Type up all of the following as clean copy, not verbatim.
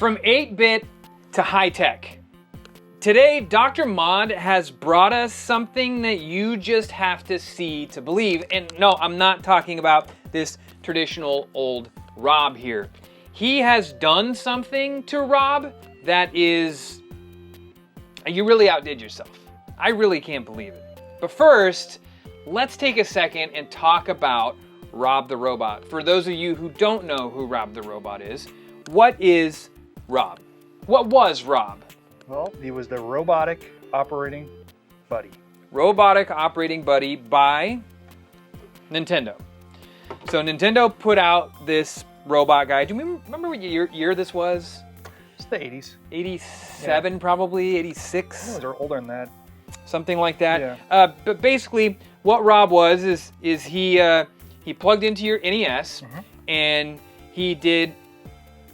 From 8-bit to high-tech. Today, Dr. M.O.D has brought us something that you just have to see to believe. And no, I'm not talking about this traditional old R.O.B here. He has done something to R.O.B that is... You really outdid yourself. I really can't believe it. But first, let's take a second and talk about R.O.B the robot. For those of you who don't know who R.O.B the robot is, what is R.O.B? What was R.O.B? Well, he was the robotic operating buddy. Robotic operating buddy by Nintendo. So Nintendo put out this robot guy. Do you remember what year this was? It's the 80s. 87 probably, 86. They're older than that. Something like that. Yeah. But basically, what R.O.B was is he plugged into your NES and he did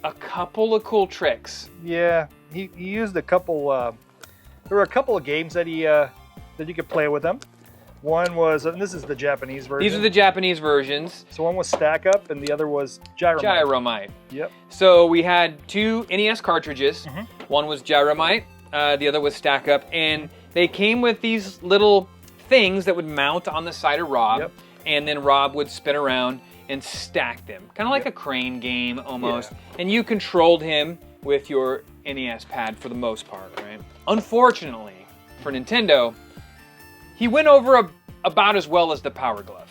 a couple of cool tricks. Yeah, he used a couple. There were a couple of games that that you could play with him. One was, and this is the Japanese version. These are the Japanese versions. So one was Stack Up, and the other was Gyromite. Gyromite. Yep. So we had two NES cartridges. One was Gyromite, the other was Stack Up, and they came with these little things that would mount on the side of R.O.B. Yep. And then R.O.B would spin around and stack them. Kind of like a crane game almost. Yeah. And you controlled him with your NES pad for the most part, right? Unfortunately for Nintendo, he went over about as well as the Power Glove.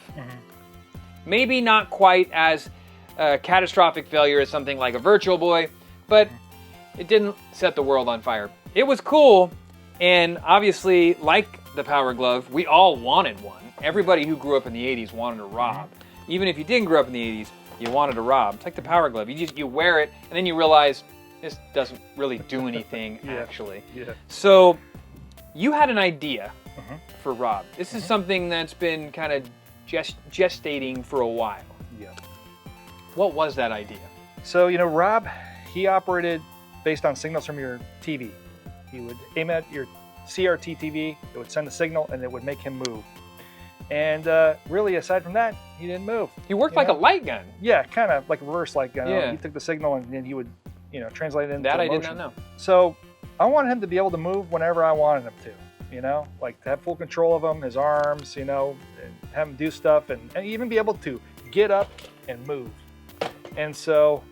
Maybe not quite as a catastrophic failure as something like a Virtual Boy, but it didn't set the world on fire. It was cool, and obviously, like the Power Glove, we all wanted one. Everybody who grew up in the 80s wanted a R.O.B. Even if you didn't grow up in the 80s, you wanted a R.O.B. It's like the Power Glove. You wear it, and then you realize this doesn't really do anything, actually. Yeah. So you had an idea for R.O.B. This is something that's been kind of gestating for a while. Yeah. What was that idea? So, you know, R.O.B, he operated based on signals from your TV. He would aim at your CRT TV, it would send a signal, and it would make him move. And really, aside from that, he didn't move. He worked like a light gun. Yeah, kind of like a reverse light gun. Yeah. He took the signal and then he would, translate it into that motion. I did not know. So I wanted him to be able to move whenever I wanted him to. Like to have full control of him, his arms, and have him do stuff, and even be able to get up and move. And so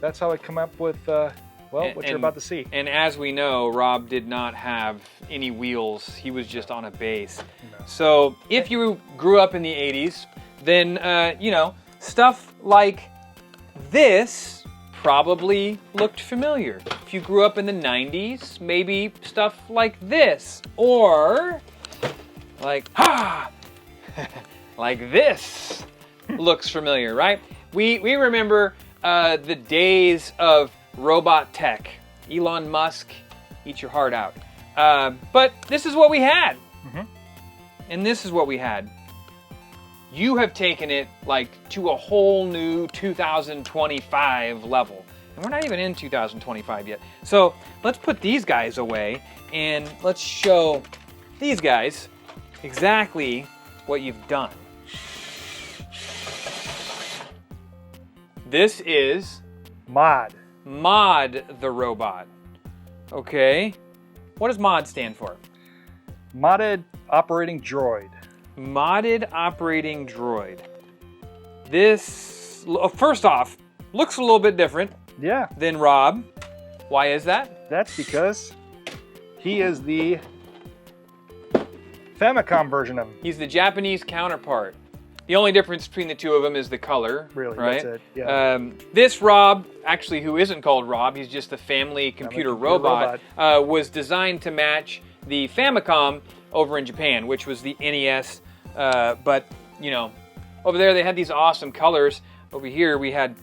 that's how I come up with what you're about to see. And as we know, R.O.B did not have any wheels. He was just on a base. No. So if you grew up in the 80s, then, stuff like this probably looked familiar. If you grew up in the 90s, maybe stuff like this. Or like, like this looks familiar, right? We remember the days of robot tech. Elon Musk, eat your heart out. But this is what we had. And this is what we had. You have taken it like to a whole new 2025 level. And we're not even in 2025 yet. So let's put these guys away and let's show these guys exactly what you've done. This is M.O.D. M.O.D the robot. Okay. What does M.O.D stand for? Modded Operating Droid. Modded Operating Droid. This, first off, looks a little bit different than R.O.B. Why is that? That's because he is the Famicom version of him. He's the Japanese counterpart. The only difference between the two of them is the color. Really, right? That's it. Yeah. This R.O.B, actually, who isn't called R.O.B, he's just a family computer robot, was designed to match the Famicom over in Japan, which was the NES. But, over there they had these awesome colors. Over here we had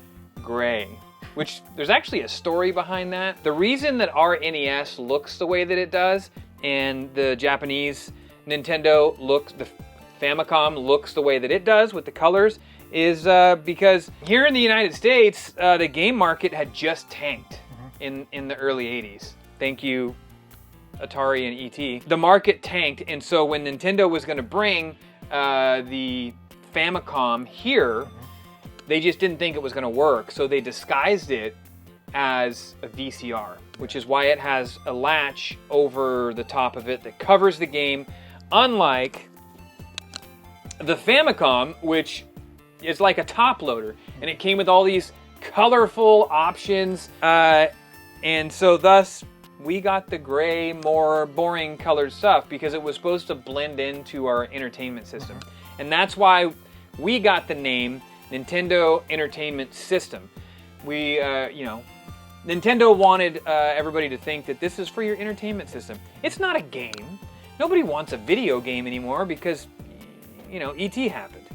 gray, which there's actually a story behind that. The reason that our NES looks the way that it does and the Japanese Nintendo the Famicom looks the way that it does with the colors is because here in the United States, the game market had just tanked in the early 80s. Thank you, Atari and E.T. The market tanked, and so when Nintendo was going to bring the Famicom here, they just didn't think it was going to work, so they disguised it as a VCR, which is why it has a latch over the top of it that covers the game, unlike the Famicom, which is like a top loader, and it came with all these colorful options, and so thus we got the gray, more boring colored stuff because it was supposed to blend into our entertainment system. And that's why we got the name Nintendo Entertainment System. We, Nintendo wanted everybody to think that this is for your entertainment system. It's not a game. Nobody wants a video game anymore because, E.T. happened.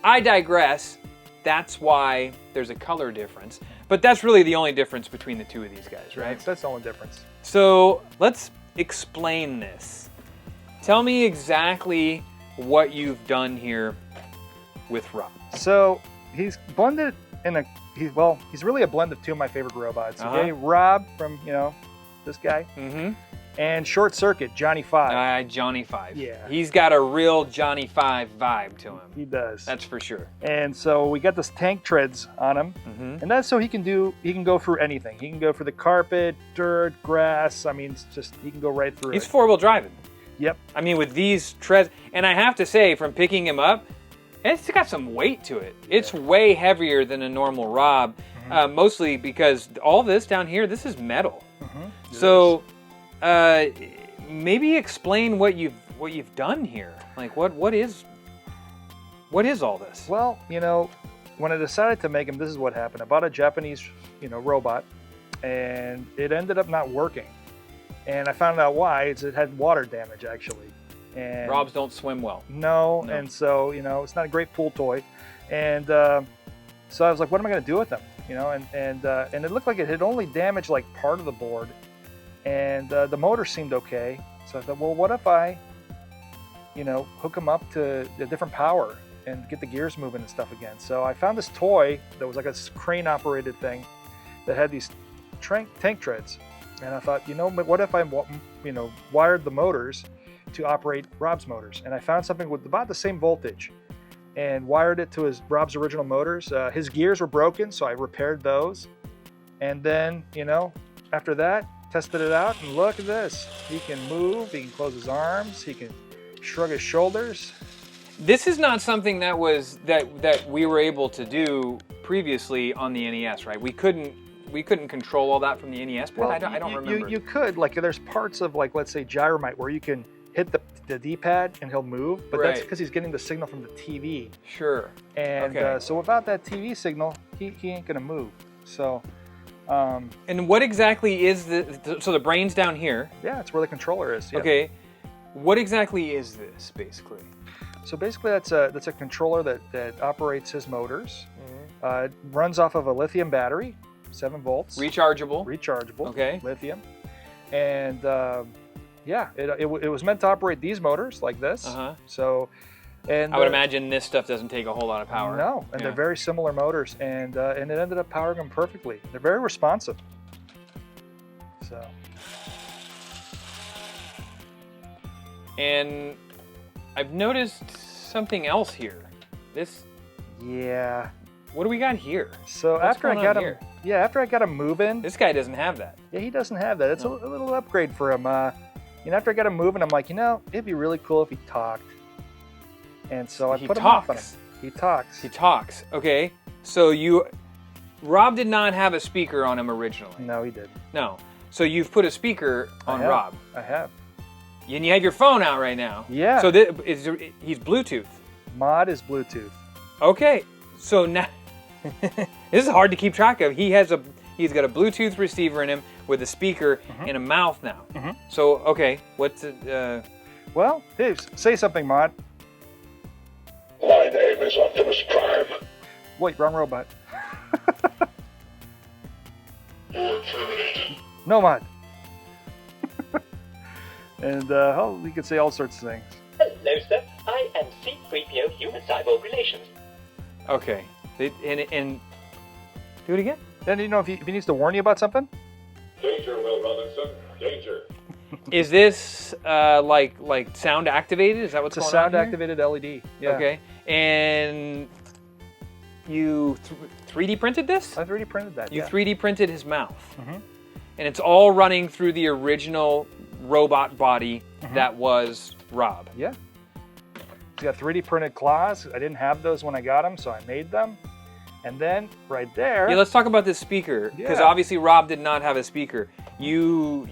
I digress. That's why there's a color difference. But that's really the only difference between the two of these guys, right? That's the only difference. So let's explain this. Tell me exactly what you've done here with Rob. So he's blended in he's really a blend of two of my favorite robots. Okay, R.O.B from, this guy. And Short Circuit, Johnny 5. Johnny 5. Yeah. He's got a real Johnny 5 vibe to him. He does. That's for sure. And so we got this tank treads on him. And that's so he can go through anything. He can go through the carpet, dirt, grass. I mean, it's just, he can go right through He's it. four-wheel driving. Yep. I mean, with these treads, and I have to say, from picking him up, it's got some weight to it. Yeah. It's way heavier than a normal R.O.B, mostly because all this down here, this is metal. So, maybe explain what you've done here. Like, what is all this? Well, when I decided to make him, this is what happened. I bought a Japanese, robot, and it ended up not working. And I found out why. It had water damage, actually. And R.O.Bs don't swim well. No, and so, it's not a great pool toy. And so I was like, what am I going to do with them? And it looked like it had only damaged like part of the board. And the motor seemed okay. So I thought, well, what if I, hook them up to a different power and get the gears moving and stuff again. So I found this toy that was like a crane operated thing that had these tank treads. And I thought, what if I, wired the motors to operate R.O.B.'s motors? And I found something with about the same voltage and wired it to R.O.B.'s original motors. His gears were broken, so I repaired those. And then, after that, tested it out, and look at this. He can move, he can close his arms, he can shrug his shoulders. This is not something that we were able to do previously on the NES, right? We couldn't control all that from the NES, but I don't remember. You could, like, there's parts of, like, let's say Gyromite where you can hit the D-pad and he'll move, but that's because he's getting the signal from the TV. Sure. And so without that TV signal, he ain't gonna move. So. And what exactly is so the brain's down here? Yeah, it's where the controller is. Yeah. Okay. What exactly is this, basically? So basically, that's a controller that operates his motors. It runs off of a lithium battery, 7 volts. Rechargeable. Okay. Lithium. And it was meant to operate these motors like this. So. And I would imagine this stuff doesn't take a whole lot of power. No, and they're very similar motors, and it ended up powering them perfectly. They're very responsive. So. And I've noticed something else here. Yeah. What do we got here? So after I got him moving. This guy doesn't have that. Yeah, he doesn't have that. It's a little upgrade for him. After I got him moving, I'm like, it'd be really cool if he talked. And so I put him off on him. He talks. Okay. So R.O.B did not have a speaker on him originally. No, he did. No. So you've put a speaker on R.O.B. I have. And you have your phone out right now. Yeah. So he's Bluetooth. M.O.D is Bluetooth. Okay. So now this is hard to keep track of. He's got a Bluetooth receiver in him with a speaker and a mouth now. So okay, what's it? Well, hey, say something, M.O.D. My name is Optimus Prime. Wait, wrong robot. You're terminated. No, M.O.D. And we could say all sorts of things. Hello, sir. I am C-3PO Human Cyborg Relations. Okay. And do it again? Then if he needs to warn you about something? Danger, Will Robinson. Danger. Is this like sound activated? Is that what's going on here? It's a sound activated LED. Yeah. Okay. And you 3D printed this? I 3D printed that. You yeah. 3D printed his mouth. And it's all running through the original robot body that was Rob. Yeah. He's got 3D printed claws. I didn't have those when I got them, so I made them. And then right there. Yeah, let's talk about this speaker, because Yeah. obviously Rob did not have a speaker. You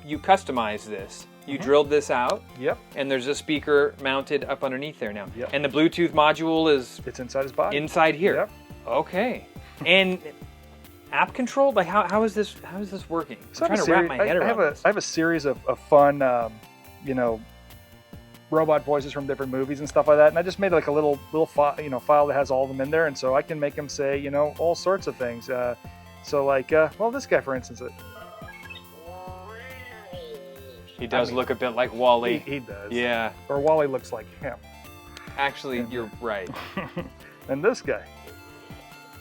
customized this. You drilled this out. Yep. And there's a speaker mounted up underneath there now. Yep. And the Bluetooth module is It's inside his body. inside here. Yep. Okay. And app controlled? Like how is this working? So I'm trying to wrap my head around this. I have a series of fun, you know, robot voices from different movies and stuff like that, and I just made like a little file that has all of them in there, and so I can make them say, you know, all sorts of things. So like, well, this guy, for instance, He does look a bit like Wall-E. he does. Yeah. Or Wall-E looks like him. Actually, you're right. And this guy.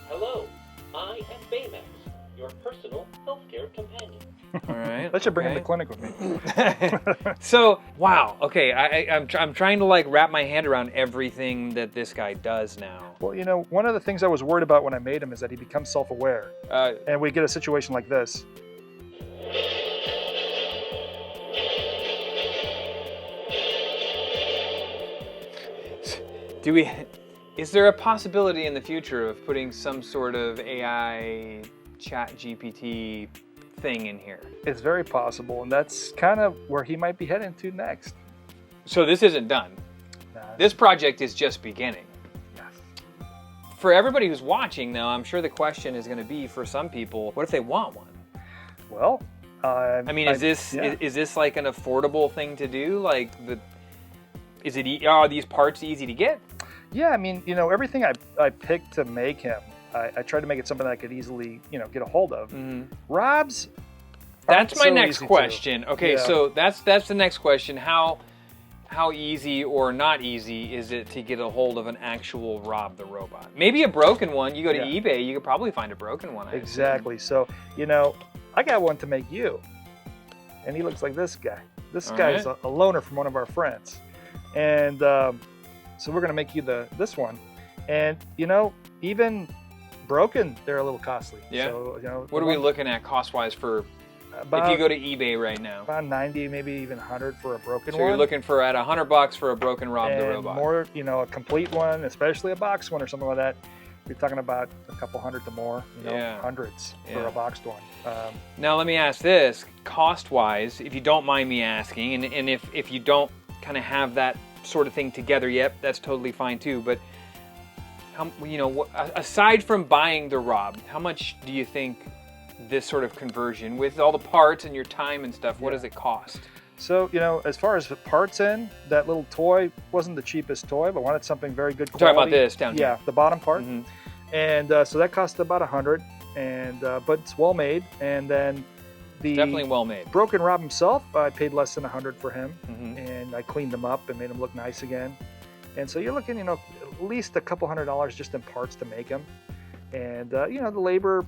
Hello, I am Baymax, your personal healthcare companion. All right. I should bring him to okay. clinic with me. So, wow. Okay, I'm trying to like wrap my hand around everything that this guy does now. Well, you know, one of the things I was worried about when I made him is that he becomes self-aware, and we get a situation like this. Is there a possibility in the future of putting some sort of AI chat GPT thing in here? It's very possible, and that's kind of where he might be heading to next. So this isn't done. Nah, This project is just beginning. yes. For everybody who's watching, though, I'm sure the question is going to be for some people, what if they want one? Well, I mean, is yeah. this like an affordable thing to do? Like, are these parts easy to get? Yeah, I mean, you know, everything I picked to make him, I tried to make it something that I could easily, you know, get a hold of. Rob's. That's my so next easy to. question. Okay, Yeah. so that's the next question. How easy or not easy is it to get a hold of an actual Rob the robot? Maybe a broken one. You go to Yeah. eBay, you could probably find a broken one. I assume. Exactly. So, you know, I got one to make you, and he looks like this guy. This All guy's right. a loaner from one of our friends, and so we're gonna make you this one. And you know, even broken, they're a little costly. Yeah. So, you know, What are we looking at cost-wise for about, if you go to eBay right now? about 90, maybe even 100 for a broken So one. you're looking for at $100 for a broken Rob the and robot. more, you know, a complete one, especially a box one or something like that. You're talking about a couple hundred to more, you know, Yeah. hundreds for Yeah. a boxed one. Now let me ask this, cost-wise, if you don't mind me asking, and if you don't kind of have that sort of thing together yet, that's totally fine too. But you know, aside from buying the Rob, how much do you think this sort of conversion, with all the parts and your time and stuff, what does it cost? So, you know, as far as the parts in, that little toy wasn't the cheapest toy, but wanted something very good We're quality. talking about this down here. Yeah, the bottom part. Mhm. And so that cost about 100, and but it's well made. And then the Definitely well made. broken Rob himself, I paid less than 100 for him, Mhm. and I cleaned him up and made him look nice again. And so you're looking, you know, at least a couple $100 just in parts to make him. And you know, the labor,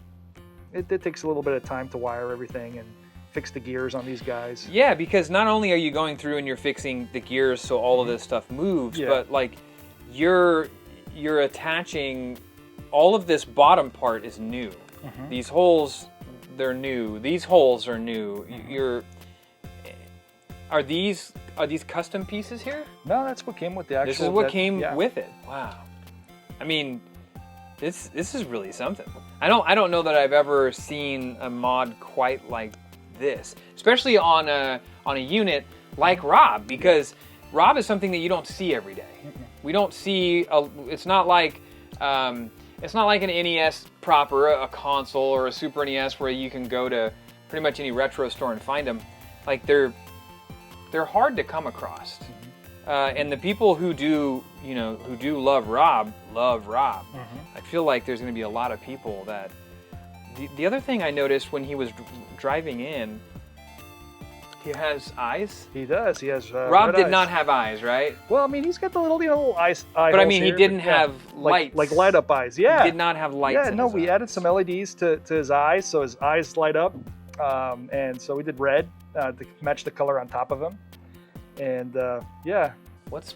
it takes a little bit of time to wire everything and fix the gears on these guys. Yeah, because not only are you going through and you're fixing the gears so all of this stuff moves, Yeah. but like you're attaching all of this bottom part is new. These holes, they're new. These holes are new. Are these custom pieces here? No, that's what came with the actual. This is what came yeah. with it. Wow. I mean, this is really something. I don't know that I've ever seen a mod quite like this, especially on a unit like Rob, because Rob is something that you don't see every day. We don't see it's not like an NES proper, a console or a Super NES where you can go to pretty much any retro store and find them. Like they're hard to come across. And the people who do love Rob. I feel like there's going to be a lot of people that. The other thing I noticed when he was driving in, he has eyes. He does. He has. Rob red did eyes. not have eyes, right? Well, I mean, he's got the little, eye. But I mean, he didn't have lights. like light up eyes. Yeah. He did not have lights. Yeah. in No, his we eyes. added some LEDs to his eyes, so his eyes light up, and so we did red to match the color on top of him, and yeah.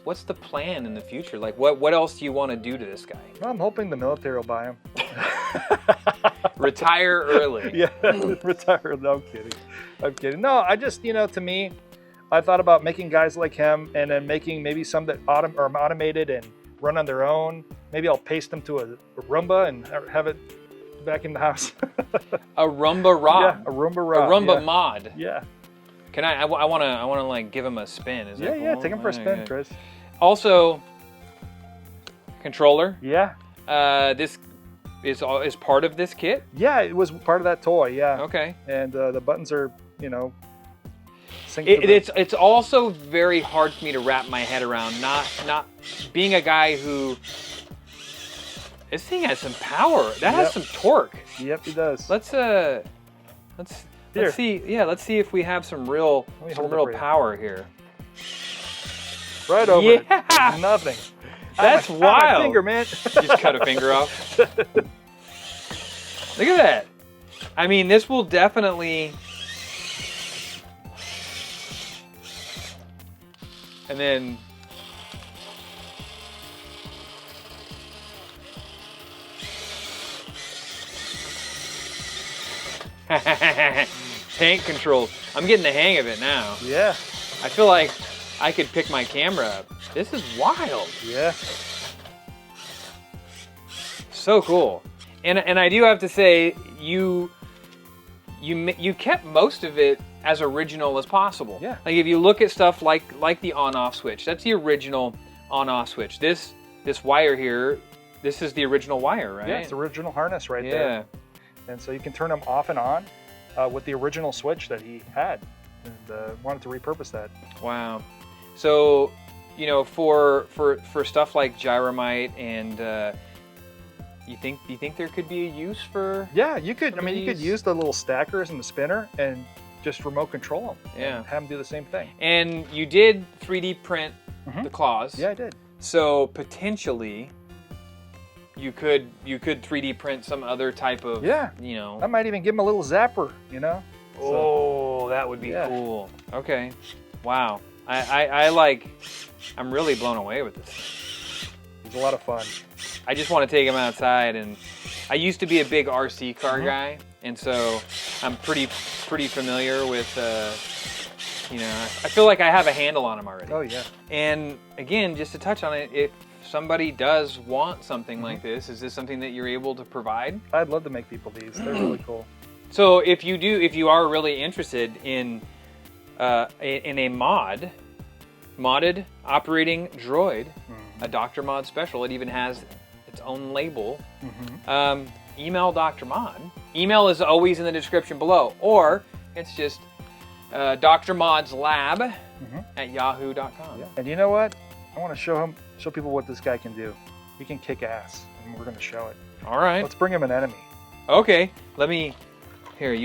what's the plan in the future? Like, what else do you want to do to this guy? Well, I'm hoping the military will buy him. Retire early. Yeah, retire. No, I'm kidding. I'm kidding. No, I just, to me, I thought about making guys like him and then making maybe some that are automated and run on their own. Maybe I'll paste them to a Roomba and have it back in the house. A Roomba Rob. Yeah, a Roomba Rob. A Roomba yeah. mod. Yeah. Can I want to like give him a spin. Is that cool? Yeah, take him for a spin, Chris. Also, controller. Yeah. This is part of this kit? Yeah, it was part of that toy, yeah. Okay. And the buttons are, It's also very hard for me to wrap my head around. Not being a guy who. This thing has some power. That has some torque. Yep, it does. Let's see. Yeah, let's see if we have some real power here. Right over. Yeah. It. Nothing. That's wild. My finger, man. Just cut a finger off. Look at that. I mean, this will definitely. And then. Tank controls. I'm getting the hang of it now. Yeah. I feel like I could pick my camera up. This is wild. Yeah. So cool. And I do have to say, you kept most of it as original as possible. Yeah. Like if you look at stuff like the on-off switch, that's the original on-off switch. This wire here, this is the original wire, right? Yeah, it's the original harness right there. And so you can turn them off and on with the original switch that he had, and wanted to repurpose that. Wow. So, for stuff like Gyromite and you think there could be a use for? Yeah, you could. I mean, you could use the little stackers and the spinner and just remote control them. Yeah. And have them do the same thing. And you did 3D print the claws. Yeah, I did. So potentially. You could 3D print some other type of, I might even give him a little zapper, Oh, that would be cool. Okay. Wow. I'm really blown away with this. It's a lot of fun. I just want to take him outside, and I used to be a big RC car guy, and so I'm pretty familiar with, I feel like I have a handle on him already. Oh, yeah. And again, just to touch on it, if somebody does want something like this, is this something that you're able to provide? I'd love to make people these. They're really cool. So if you are really interested in a modded operating droid, a Dr. Mod special, it even has its own label. Email Dr. Mod. Email is always in the description below, or it's just Dr. Mod's lab at yahoo.com. Yeah. And you know what? I want to show people what this guy can do. He can kick ass, and we're going to show it. All right. Let's bring him an enemy. Okay. Let me. Here,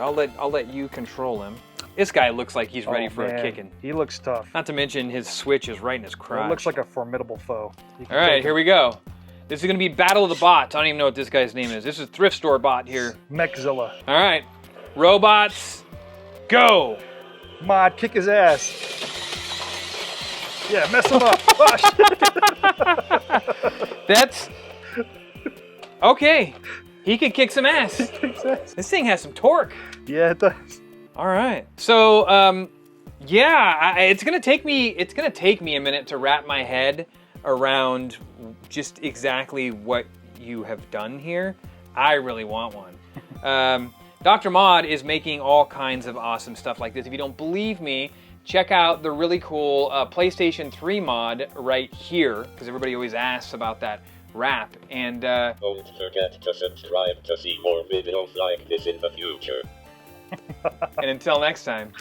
I'll let you control him. This guy looks like he's ready for a kicking. He looks tough. Not to mention his switch is right in his crotch. It looks like a formidable foe. All right, here we go. This is going to be Battle of the Bots. I don't even know what this guy's name is. This is Thrift Store Bot here. Mechzilla. All right. Robots, go. Mod, kick his ass. Yeah, mess him up. That's... Okay. He can kick some ass. This thing has some torque. Yeah, it does. All right. So, it's gonna take me a minute to wrap my head around just exactly what you have done here. I really want one. Dr. Mod is making all kinds of awesome stuff like this. If you don't believe me, check out the really cool PlayStation 3 mod right here, because everybody always asks about that wrap. And don't forget to subscribe to see more videos like this in the future. and until next time.